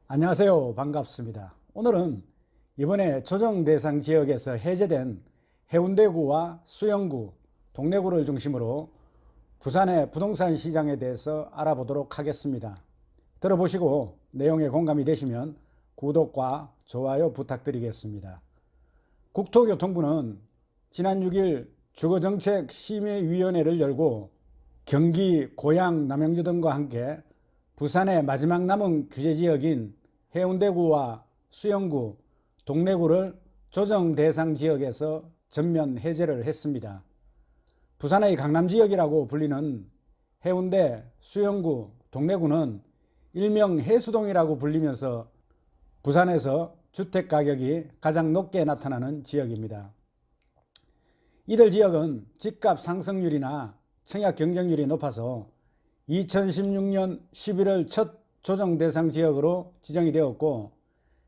안녕하세요. 반갑습니다. 오늘은 이번에 조정 대상 지역에서 해제된 해운대구와 수영구, 동래구를 중심으로 부산의 부동산 시장에 대해서 알아보도록 하겠습니다. 들어보시고 내용에 공감이 되시면 구독과 좋아요 부탁드리겠습니다. 국토교통부는 지난 6일 주거정책심의위원회를 열고 경기, 고양, 남양주 등과 함께 부산의 마지막 남은 규제지역인 해운대구와 수영구, 동래구를 조정 대상 지역에서 전면 해제를 했습니다. 부산의 강남지역이라고 불리는 해운대, 수영구, 동래구는 일명 해수동이라고 불리면서 부산에서 주택가격이 가장 높게 나타나는 지역입니다. 이들 지역은 집값 상승률이나 청약 경쟁률이 높아서 2016년 11월 첫 조정 대상 지역으로 지정이 되었고,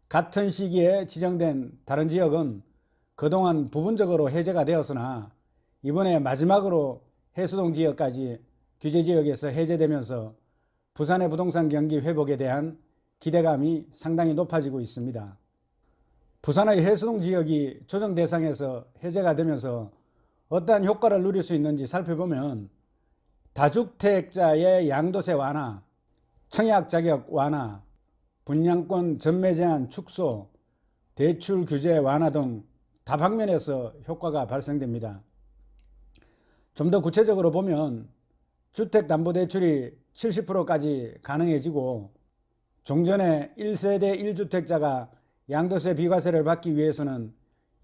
같은 시기에 지정된 다른 지역은 그동안 부분적으로 해제가 되었으나 이번에 마지막으로 해수동 지역까지 규제 지역에서 해제되면서 부산의 부동산 경기 회복에 대한 기대감이 상당히 높아지고 있습니다. 부산의 해수동 지역이 조정 대상에서 해제가 되면서 어떠한 효과를 누릴 수 있는지 살펴보면, 다주택자의 양도세 완화, 청약 자격 완화, 분양권 전매 제한 축소, 대출 규제 완화 등 다방면에서 효과가 발생됩니다. 좀 더 구체적으로 보면 주택담보대출이 70%까지 가능해지고, 종전에 1세대 1주택자가 양도세 비과세를 받기 위해서는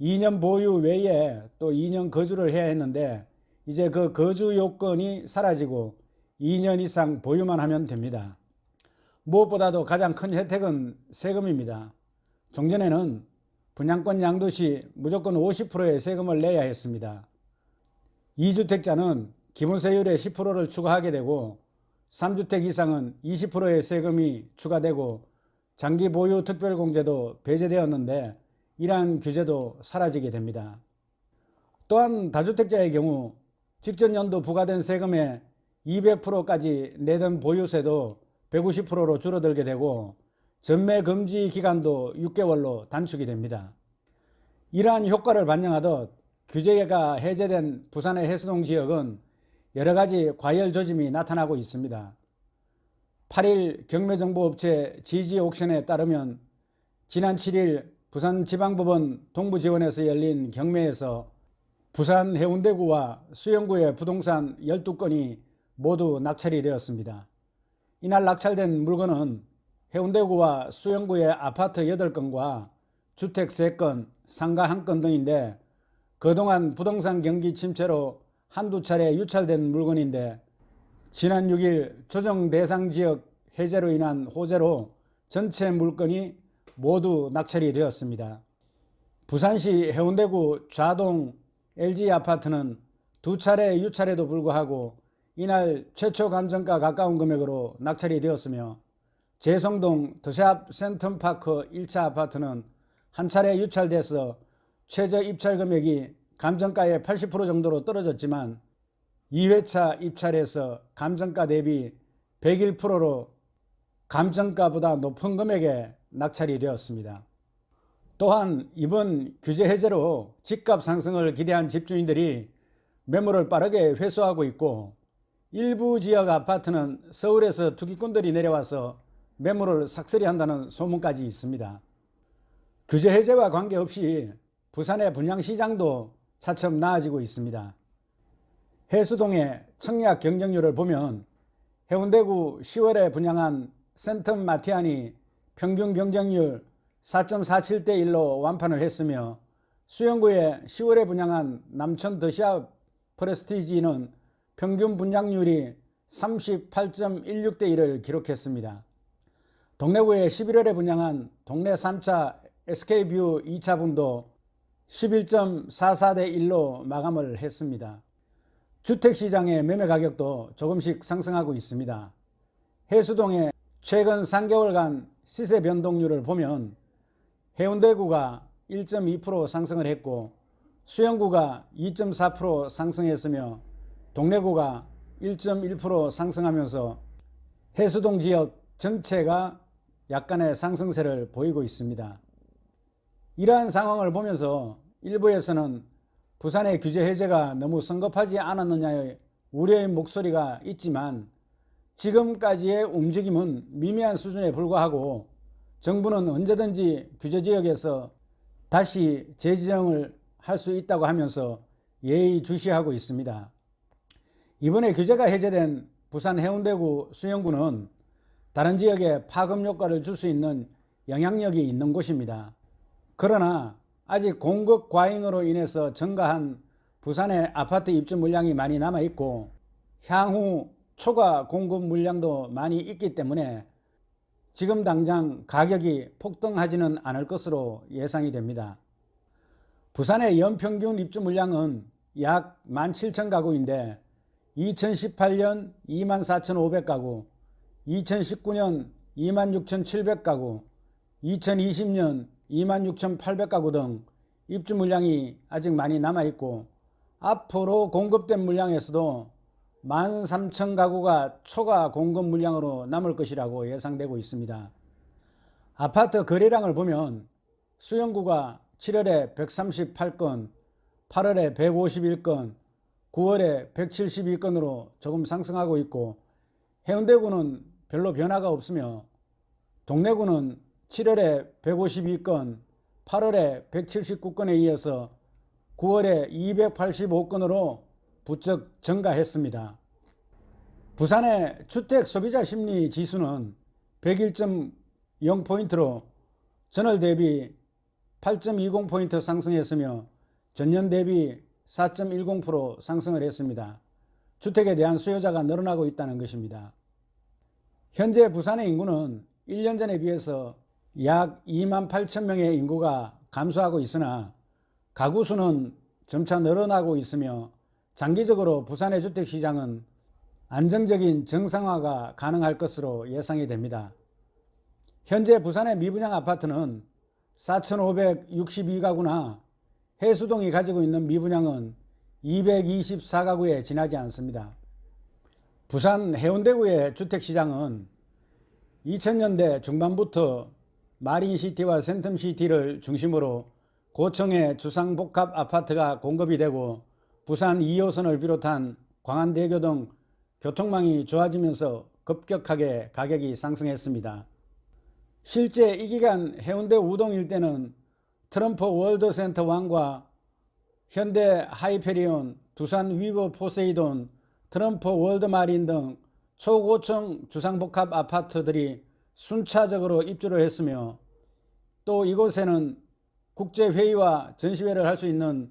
2년 보유 외에 또 2년 거주를 해야 했는데, 이제 그 거주 요건이 사라지고 2년 이상 보유만 하면 됩니다. 무엇보다도 가장 큰 혜택은 세금입니다. 종전에는 분양권 양도 시 무조건 50%의 세금을 내야 했습니다. 2주택자는 기본세율의 10%를 추가하게 되고, 3주택 이상은 20%의 세금이 추가되고, 장기 보유 특별공제도 배제되었는데 이러한 규제도 사라지게 됩니다. 또한 다주택자의 경우 직전 연도 부과된 세금의 200%까지 내던 보유세도 150%로 줄어들게 되고, 전매 금지 기간도 6개월로 단축이 됩니다. 이러한 효과를 반영하듯 규제가 해제된 부산의 해수동 지역은 여러 가지 과열 조짐이 나타나고 있습니다. 8일 경매정보업체 지지옥션에 따르면 지난 7일 부산지방법원 동부지원에서 열린 경매에서 부산 해운대구와 수영구의 부동산 12건이 모두 낙찰이 되었습니다. 이날 낙찰된 물건은 해운대구와 수영구의 아파트 8건과 주택 3건, 상가 1건 등인데, 그동안 부동산 경기 침체로 한두 차례 유찰된 물건인데, 지난 6일 조정 대상 지역 해제로 인한 호재로 전체 물건이 모두 낙찰이 되었습니다. 부산시 해운대구 좌동 LG 아파트는 2차례 유찰에도 불구하고 이날 최초 감정가 가까운 금액으로 낙찰이 되었으며, 재성동 더샵 센텀파크 1차 아파트는 한 차례 유찰돼서 최저 입찰 금액이 감정가의 80% 정도로 떨어졌지만 2회차 입찰에서 감정가 대비 101%로 감정가보다 높은 금액에 낙찰이 되었습니다. 또한 이번 규제 해제로 집값 상승을 기대한 집주인들이 매물을 빠르게 회수하고 있고, 일부 지역 아파트는 서울에서 투기꾼들이 내려와서 매물을 삭스리 한다는 소문까지 있습니다. 규제 해제와 관계없이 부산의 분양시장도 차츰 나아지고 있습니다. 해수동의 청약 경쟁률을 보면 해운대구 10월에 분양한 센텀 마티안이 평균 경쟁률 4.47대 1로 완판을 했으며, 수영구에 10월에 분양한 남천 더샵 프레스티지는 평균 분양률이 38.16대 1을 기록했습니다. 동래구에 11월에 분양한 동래 3차 SK뷰 2차 분도 11.44대 1로 마감을 했습니다. 주택시장의 매매 가격도 조금씩 상승하고 있습니다. 해수동의 최근 3개월간 시세 변동률을 보면 해운대구가 1.2% 상승을 했고, 수영구가 2.4% 상승했으며 동래구가 1.1% 상승하면서 해수동 지역 전체가 약간의 상승세를 보이고 있습니다. 이러한 상황을 보면서 일부에서는 부산의 규제 해제가 너무 성급하지 않았느냐의 우려의 목소리가 있지만 지금까지의 움직임은 미미한 수준에 불과하고 정부는 언제든지 규제 지역에서 다시 재지정을 할 수 있다고 하면서 예의주시하고 있습니다. 이번에 규제가 해제된 부산 해운대구 수영구는 다른 지역에 파급 효과를 줄 수 있는 영향력이 있는 곳입니다. 그러나 아직 공급 과잉으로 인해서 증가한 부산의 아파트 입주 물량이 많이 남아있고 향후 초과 공급 물량도 많이 있기 때문에 지금 당장 가격이 폭등하지는 않을 것으로 예상이 됩니다. 부산의 연평균 입주 물량은 약 17,000가구인데 2018년 24,500가구, 2019년 26,700가구, 2020년 26,800가구 등 입주 물량이 아직 많이 남아있고 앞으로 공급된 물량에서도 13,000가구가 초과 공급 물량으로 남을 것이라고 예상되고 있습니다. 아파트 거래량을 보면 수영구가 7월에 138건, 8월에 151건, 9월에 172건으로 조금 상승하고 있고 해운대구는 별로 변화가 없으며 동래구는 7월에 152건, 8월에 179건에 이어서 9월에 285건으로 부쩍 증가했습니다. 부산의 주택 소비자 심리 지수는 101.0포인트로 전월 대비 8.20포인트 상승했으며 전년 대비 4.10% 상승을 했습니다. 주택에 대한 수요자가 늘어나고 있다는 것입니다. 현재 부산의 인구는 1년 전에 비해서 약 28,000명의 인구가 감소하고 있으나 가구 수는 점차 늘어나고 있으며 장기적으로 부산의 주택시장은 안정적인 정상화가 가능할 것으로 예상이 됩니다. 현재 부산의 미분양 아파트는 4,562가구나 해수동이 가지고 있는 미분양은 224가구에 지나지 않습니다. 부산 해운대구의 주택시장은 2000년대 중반부터 마린시티와 센텀시티를 중심으로 고층의 주상복합 아파트가 공급이 되고 부산 2호선을 비롯한 광안대교 등 교통망이 좋아지면서 급격하게 가격이 상승했습니다. 실제 이 기간 해운대 우동 일대는 트럼프 월드센터 왕과 현대 하이페리온, 두산 위버 포세이돈, 트럼프 월드마린 등 초고층 주상복합 아파트들이 순차적으로 입주를 했으며 또 이곳에는 국제회의와 전시회를 할 수 있는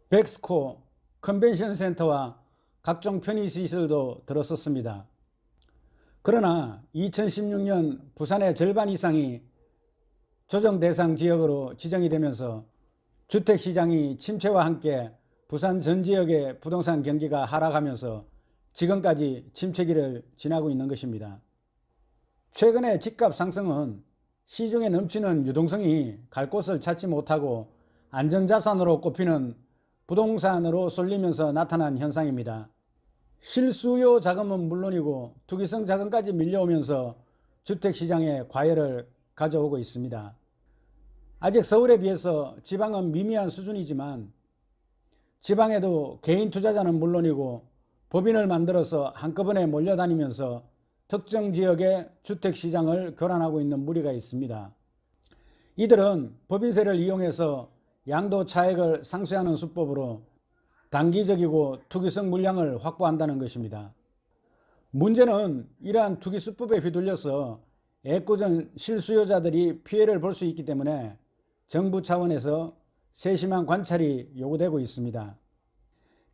백스코 컨벤션 센터와 각종 편의시설도 들어섰습니다. 그러나 2016년 부산의 절반 이상이 조정 대상 지역으로 지정이 되면서 주택시장이 침체와 함께 부산 전 지역의 부동산 경기가 하락하면서 지금까지 침체기를 지나고 있는 것입니다. 최근의 집값 상승은 시중에 넘치는 유동성이 갈 곳을 찾지 못하고 안전자산으로 꼽히는 부동산으로 쏠리면서 나타난 현상입니다. 실수요 자금은 물론이고 투기성 자금까지 밀려오면서 주택시장에 과열을 가져오고 있습니다. 아직 서울에 비해서 지방은 미미한 수준이지만 지방에도 개인 투자자는 물론이고 법인을 만들어서 한꺼번에 몰려다니면서 특정 지역의 주택시장을 교란하고 있는 무리가 있습니다. 이들은 법인세를 이용해서 양도 차익을 상쇄하는 수법으로 단기적이고 투기성 물량을 확보한다는 것입니다. 문제는 이러한 투기 수법에 휘둘려서 애꿎은 실수요자들이 피해를 볼 수 있기 때문에 정부 차원에서 세심한 관찰이 요구되고 있습니다.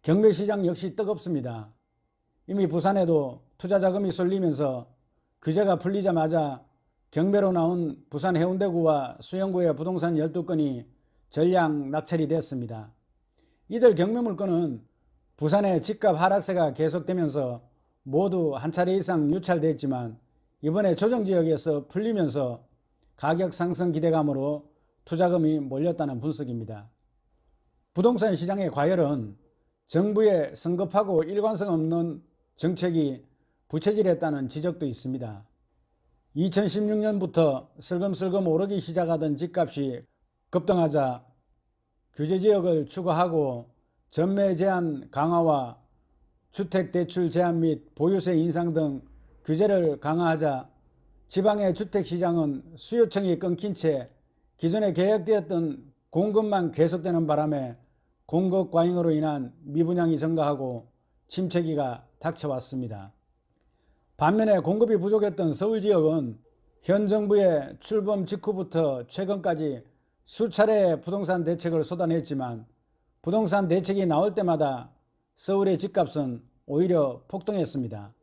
경매시장 역시 뜨겁습니다. 이미 부산에도 투자자금이 쏠리면서 규제가 풀리자마자 경매로 나온 부산 해운대구와 수영구의 부동산 12건이 전량 낙찰이 됐습니다. 이들 경매 물건은 부산의 집값 하락세가 계속되면서 모두 한 차례 이상 유찰됐지만 이번에 조정지역에서 풀리면서 가격 상승 기대감으로 투자금이 몰렸다는 분석입니다. 부동산 시장의 과열은 정부의 성급하고 일관성 없는 정책이 부채질했다는 지적도 있습니다. 2016년부터 슬금슬금 오르기 시작하던 집값이 급등하자 규제지역을 추가하고 전매 제한 강화와 주택대출 제한 및 보유세 인상 등 규제를 강화하자 지방의 주택시장은 수요청이 끊긴 채 기존에 계획되었던 공급만 계속되는 바람에 공급 과잉으로 인한 미분양이 증가하고 침체기가 닥쳐왔습니다. 반면에 공급이 부족했던 서울지역은 현 정부의 출범 직후부터 최근까지 수차례의 부동산 대책을 쏟아냈지만 부동산 대책이 나올 때마다 서울의 집값은 오히려 폭등했습니다.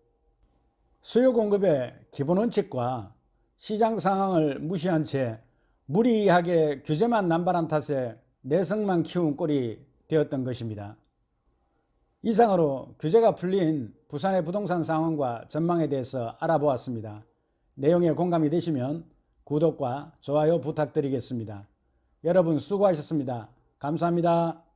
수요 공급의 기본 원칙과 시장 상황을 무시한 채 무리하게 규제만 남발한 탓에 내성만 키운 꼴이 되었던 것입니다. 이상으로 규제가 풀린 부산의 부동산 상황과 전망에 대해서 알아보았습니다. 내용에 공감이 되시면 구독과 좋아요 부탁드리겠습니다. 여러분 수고하셨습니다. 감사합니다.